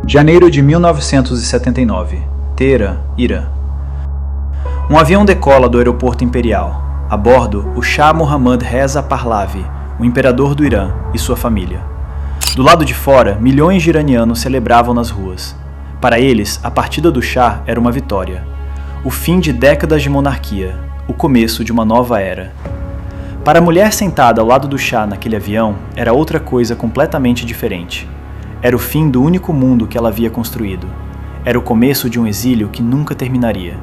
Janeiro de 1979, Teherã, Irã. Um avião decola do aeroporto imperial. A bordo, o Shah Mohammad Reza Pahlavi, o imperador do Irã, e sua família. Do lado de fora, milhões de iranianos celebravam nas ruas. Para eles, a partida do Shah era uma vitória. O fim de décadas de monarquia, o começo de uma nova era. Para a mulher sentada ao lado do Shah naquele avião, era outra coisa completamente diferente. Era o fim do único mundo que ela havia construído. Era o começo de um exílio que nunca terminaria.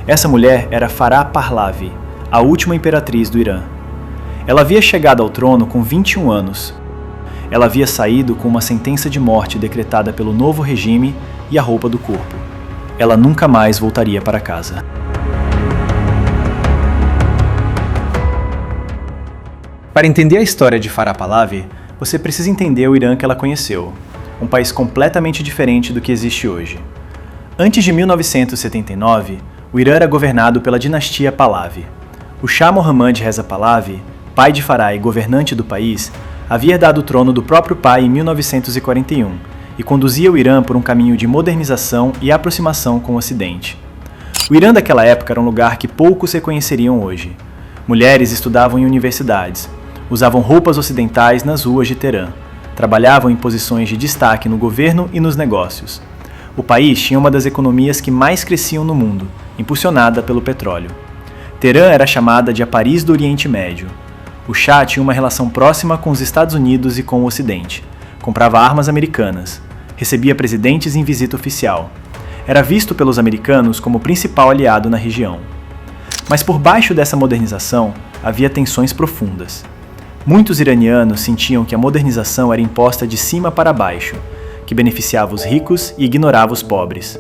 Essa mulher era Farah Pahlavi, a última imperatriz do Irã. Ela havia chegado ao trono com 21 anos. Ela havia saído com uma sentença de morte decretada pelo novo regime e a roupa do corpo. Ela nunca mais voltaria para casa. Para entender a história de Farah Pahlavi, você precisa entender o Irã que ela conheceu, um país completamente diferente do que existe hoje. Antes de 1979, o Irã era governado pela dinastia Pahlavi. O Shah Mohammad Reza Pahlavi, pai de Farah e governante do país, havia herdado o trono do próprio pai em 1941 e conduzia o Irã por um caminho de modernização e aproximação com o Ocidente. O Irã daquela época era um lugar que poucos reconheceriam hoje. Mulheres estudavam em universidades, usavam roupas ocidentais nas ruas de Teherã, trabalhavam em posições de destaque no governo e nos negócios. O país tinha uma das economias que mais cresciam no mundo, impulsionada pelo petróleo. Teherã era chamada de a Paris do Oriente Médio. O Shah tinha uma relação próxima com os Estados Unidos e com o Ocidente. Comprava armas americanas. Recebia presidentes em visita oficial. Era visto pelos americanos como o principal aliado na região. Mas por baixo dessa modernização, havia tensões profundas. Muitos iranianos sentiam que a modernização era imposta de cima para baixo, que beneficiava os ricos e ignorava os pobres,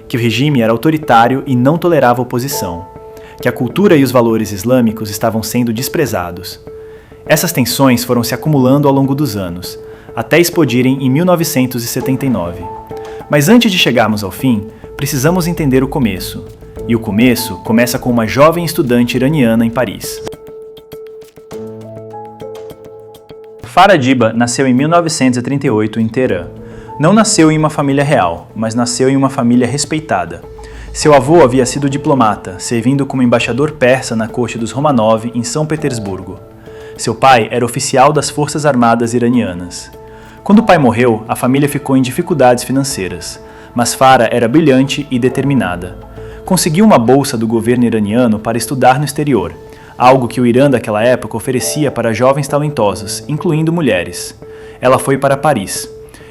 que o regime era autoritário e não tolerava oposição, que a cultura e os valores islâmicos estavam sendo desprezados. Essas tensões foram se acumulando ao longo dos anos, até explodirem em 1979. Mas antes de chegarmos ao fim, precisamos entender o começo. E o começo começa com uma jovem estudante iraniana em Paris. Farah Diba nasceu em 1938 em Teherã. Não nasceu em uma família real, mas nasceu em uma família respeitada. Seu avô havia sido diplomata, servindo como embaixador persa na corte dos Romanov em São Petersburgo. Seu pai era oficial das Forças Armadas iranianas. Quando o pai morreu, a família ficou em dificuldades financeiras, mas Farah era brilhante e determinada. Conseguiu uma bolsa do governo iraniano para estudar no exterior, algo que o Irã daquela época oferecia para jovens talentosos, incluindo mulheres. Ela foi para Paris.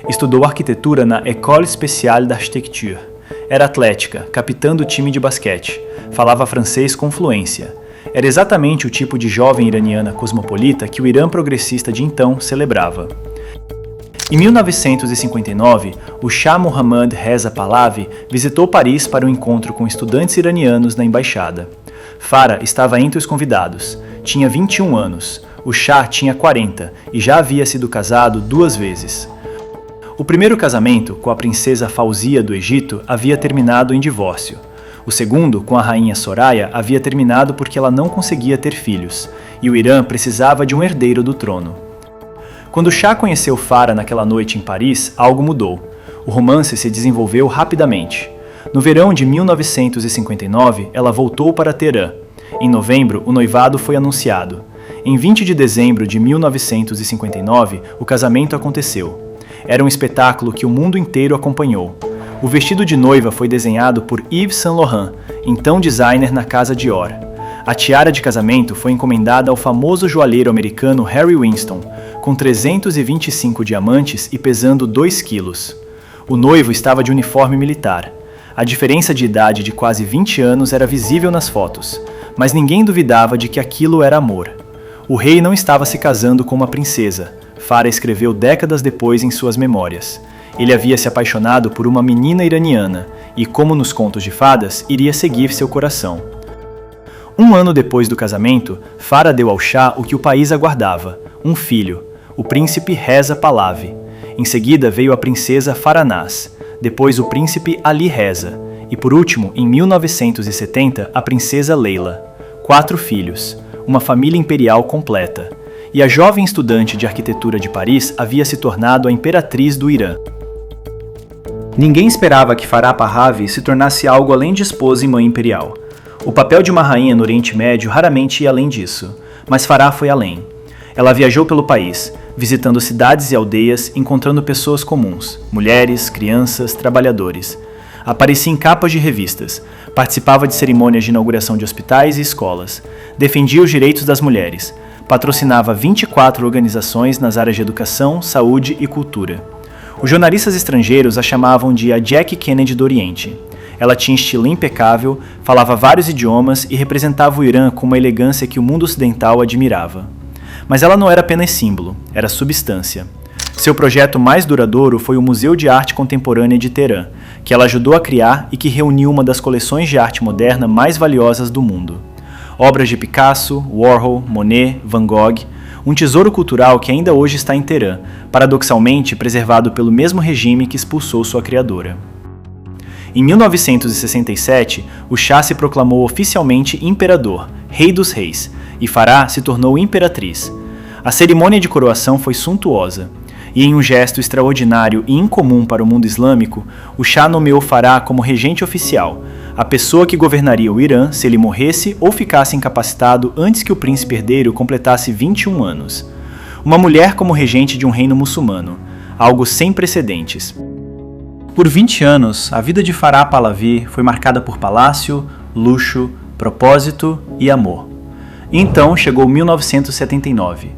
Estudou arquitetura na École Spéciale d'Architecture. Era atlética, capitã do time de basquete. Falava francês com fluência. Era exatamente o tipo de jovem iraniana cosmopolita que o Irã progressista de então celebrava. Em 1959, o Shah Mohammad Reza Pahlavi visitou Paris para um encontro com estudantes iranianos na embaixada. Farah estava entre os convidados. Tinha 21 anos. O Shah tinha 40 e já havia sido casado 2 vezes. O primeiro casamento, com a princesa Fauzia do Egito, havia terminado em divórcio. O segundo, com a rainha Soraya, havia terminado porque ela não conseguia ter filhos, e o Irã precisava de um herdeiro do trono. Quando Shah conheceu Farah naquela noite em Paris, algo mudou. O romance se desenvolveu rapidamente. No verão de 1959, ela voltou para Teherã. Em novembro, o noivado foi anunciado. Em 20 de dezembro de 1959, o casamento aconteceu. Era um espetáculo que o mundo inteiro acompanhou. O vestido de noiva foi desenhado por Yves Saint Laurent, então designer na casa Dior. A tiara de casamento foi encomendada ao famoso joalheiro americano Harry Winston, com 325 diamantes e pesando 2 quilos. O noivo estava de uniforme militar. A diferença de idade de quase 20 anos era visível nas fotos, mas ninguém duvidava de que aquilo era amor. O rei não estava se casando com uma princesa, Farah escreveu décadas depois em suas memórias. Ele havia se apaixonado por uma menina iraniana e, como nos contos de fadas, iria seguir seu coração. 1 ano depois do casamento, Farah deu ao Shah o que o país aguardava, um filho, o príncipe Reza Pahlavi. Em seguida veio a princesa Farah-Naz, depois o príncipe Ali Reza e, por último, em 1970, a princesa Leila. 4 filhos, uma família imperial completa. E a jovem estudante de arquitetura de Paris havia se tornado a imperatriz do Irã. Ninguém esperava que Farah Pahlavi se tornasse algo além de esposa e mãe imperial. O papel de uma rainha no Oriente Médio raramente ia além disso, mas Farah foi além. Ela viajou pelo país, visitando cidades e aldeias, encontrando pessoas comuns, mulheres, crianças, trabalhadores. Aparecia em capas de revistas, participava de cerimônias de inauguração de hospitais e escolas, defendia os direitos das mulheres, patrocinava 24 organizações nas áreas de educação, saúde e cultura. Os jornalistas estrangeiros a chamavam de a Jack Kennedy do Oriente. Ela tinha estilo impecável, falava vários idiomas e representava o Irã com uma elegância que o mundo ocidental admirava. Mas ela não era apenas símbolo, era substância. Seu projeto mais duradouro foi o Museu de Arte Contemporânea de Teherã, que ela ajudou a criar e que reuniu uma das coleções de arte moderna mais valiosas do mundo. Obras de Picasso, Warhol, Monet, Van Gogh, um tesouro cultural que ainda hoje está em Teherã, paradoxalmente preservado pelo mesmo regime que expulsou sua criadora. Em 1967, o Shah se proclamou oficialmente imperador, rei dos reis, e Farah se tornou imperatriz. A cerimônia de coroação foi suntuosa, e em um gesto extraordinário e incomum para o mundo islâmico, o Shah nomeou Farah como regente oficial, a pessoa que governaria o Irã se ele morresse ou ficasse incapacitado antes que o príncipe herdeiro completasse 21 anos. Uma mulher como regente de um reino muçulmano, algo sem precedentes. Por 20 anos, a vida de Farah Pahlavi foi marcada por palácio, luxo, propósito e amor. E então chegou 1979.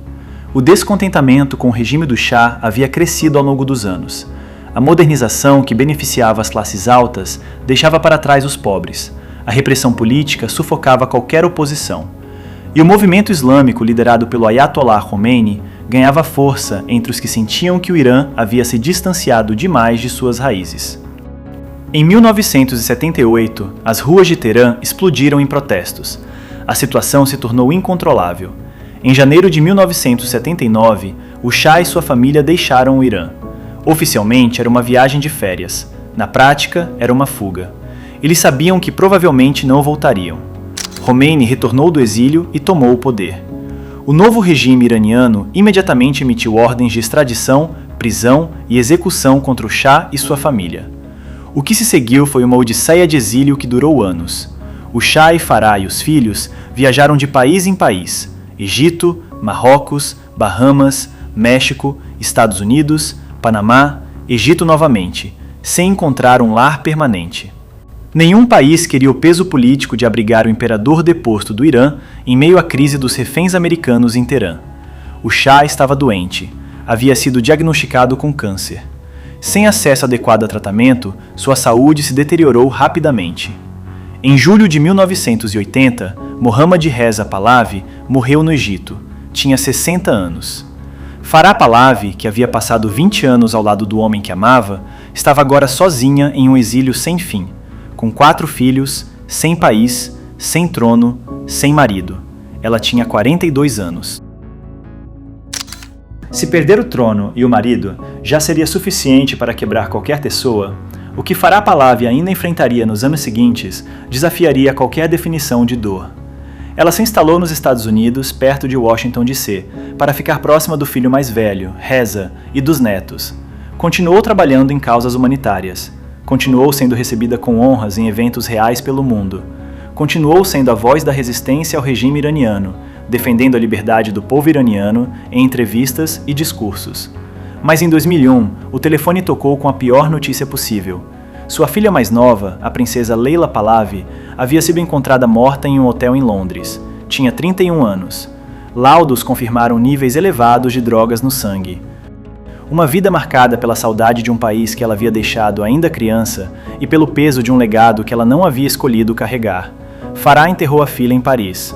O descontentamento com o regime do Shah havia crescido ao longo dos anos. A modernização que beneficiava as classes altas deixava para trás os pobres. A repressão política sufocava qualquer oposição. E o movimento islâmico liderado pelo Ayatollah Khomeini ganhava força entre os que sentiam que o Irã havia se distanciado demais de suas raízes. Em 1978, as ruas de Teherã explodiram em protestos. A situação se tornou incontrolável. Em janeiro de 1979, o Shah e sua família deixaram o Irã. Oficialmente era uma viagem de férias. Na prática, era uma fuga. Eles sabiam que provavelmente não voltariam. Khomeini retornou do exílio e tomou o poder. O novo regime iraniano imediatamente emitiu ordens de extradição, prisão e execução contra o Shah e sua família. O que se seguiu foi uma odisseia de exílio que durou anos. O Shah e Farah e os filhos viajaram de país em país: Egito, Marrocos, Bahamas, México, Estados Unidos, Panamá, Egito novamente, sem encontrar um lar permanente. Nenhum país queria o peso político de abrigar o imperador deposto do Irã em meio à crise dos reféns americanos em Teherã. O Shah estava doente, havia sido diagnosticado com câncer. Sem acesso adequado a tratamento, sua saúde se deteriorou rapidamente. Em julho de 1980, Mohammad Reza Pahlavi morreu no Egito. Tinha 60 anos. Farah Pahlavi, que havia passado 20 anos ao lado do homem que amava, estava agora sozinha em um exílio sem fim, com 4 filhos, sem país, sem trono, sem marido. Ela tinha 42 anos. Se perder o trono e o marido já seria suficiente para quebrar qualquer pessoa, o que Farah Pahlavi ainda enfrentaria nos anos seguintes desafiaria qualquer definição de dor. Ela se instalou nos Estados Unidos, perto de Washington D.C., para ficar próxima do filho mais velho, Reza, e dos netos. Continuou trabalhando em causas humanitárias. Continuou sendo recebida com honras em eventos reais pelo mundo. Continuou sendo a voz da resistência ao regime iraniano, defendendo a liberdade do povo iraniano em entrevistas e discursos. Mas em 2001, o telefone tocou com a pior notícia possível. Sua filha mais nova, a princesa Leila Pahlavi, havia sido encontrada morta em um hotel em Londres. Tinha 31 anos. Laudos confirmaram níveis elevados de drogas no sangue. Uma vida marcada pela saudade de um país que ela havia deixado ainda criança e pelo peso de um legado que ela não havia escolhido carregar. Farah enterrou a filha em Paris.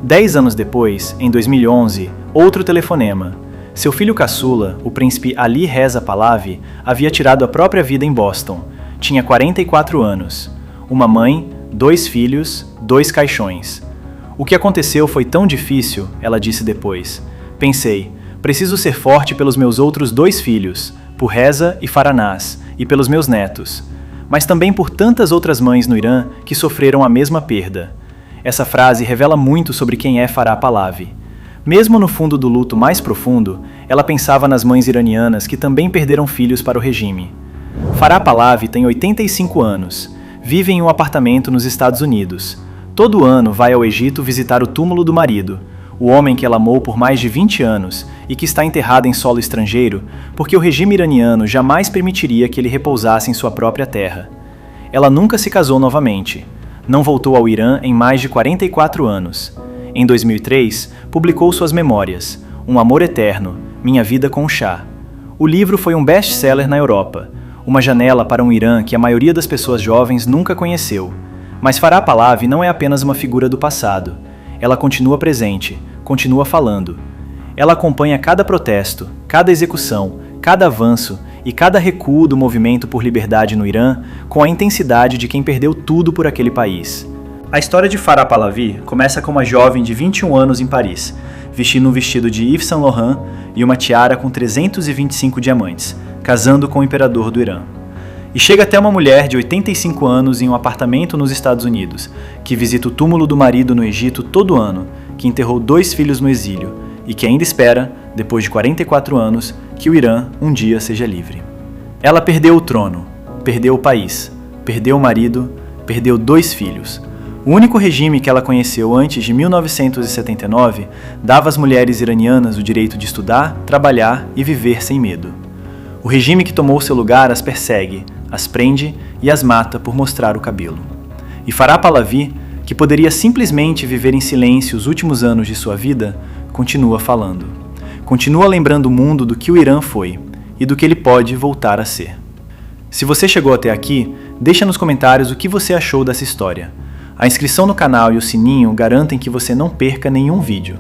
10 anos depois, em 2011, outro telefonema. Seu filho caçula, o príncipe Ali Reza Pahlavi, havia tirado a própria vida em Boston. Tinha 44 anos. Uma mãe, 2 filhos, 2 caixões. O que aconteceu foi tão difícil, ela disse depois. Pensei, preciso ser forte pelos meus outros 2 filhos, por Reza e Faranaz, e pelos meus netos. Mas também por tantas outras mães no Irã que sofreram a mesma perda. Essa frase revela muito sobre quem é Farah Pahlavi. Mesmo no fundo do luto mais profundo, ela pensava nas mães iranianas que também perderam filhos para o regime. Farah Pahlavi tem 85 anos. Vive em um apartamento nos Estados Unidos. Todo ano vai ao Egito visitar o túmulo do marido, o homem que ela amou por mais de 20 anos e que está enterrado em solo estrangeiro porque o regime iraniano jamais permitiria que ele repousasse em sua própria terra. Ela nunca se casou novamente. Não voltou ao Irã em mais de 44 anos. Em 2003, publicou suas memórias, Um Amor Eterno, Minha Vida com o Shah. O livro foi um best-seller na Europa, uma janela para um Irã que a maioria das pessoas jovens nunca conheceu. Mas Farah Pahlavi não é apenas uma figura do passado. Ela continua presente, continua falando. Ela acompanha cada protesto, cada execução, cada avanço e cada recuo do movimento por liberdade no Irã com a intensidade de quem perdeu tudo por aquele país. A história de Farah Pahlavi começa com uma jovem de 21 anos em Paris, vestindo um vestido de Yves Saint Laurent e uma tiara com 325 diamantes, casando com o imperador do Irã. E chega até uma mulher de 85 anos em um apartamento nos Estados Unidos, que visita o túmulo do marido no Egito todo ano, que enterrou 2 filhos no exílio e que ainda espera, depois de 44 anos, que o Irã um dia seja livre. Ela perdeu o trono, perdeu o país, perdeu o marido, perdeu 2 filhos. O único regime que ela conheceu antes de 1979 dava às mulheres iranianas o direito de estudar, trabalhar e viver sem medo. O regime que tomou seu lugar as persegue, as prende e as mata por mostrar o cabelo. E Farah Pahlavi, que poderia simplesmente viver em silêncio os últimos anos de sua vida, continua falando. Continua lembrando o mundo do que o Irã foi e do que ele pode voltar a ser. Se você chegou até aqui, deixa nos comentários o que você achou dessa história. A inscrição no canal e o sininho garantem que você não perca nenhum vídeo.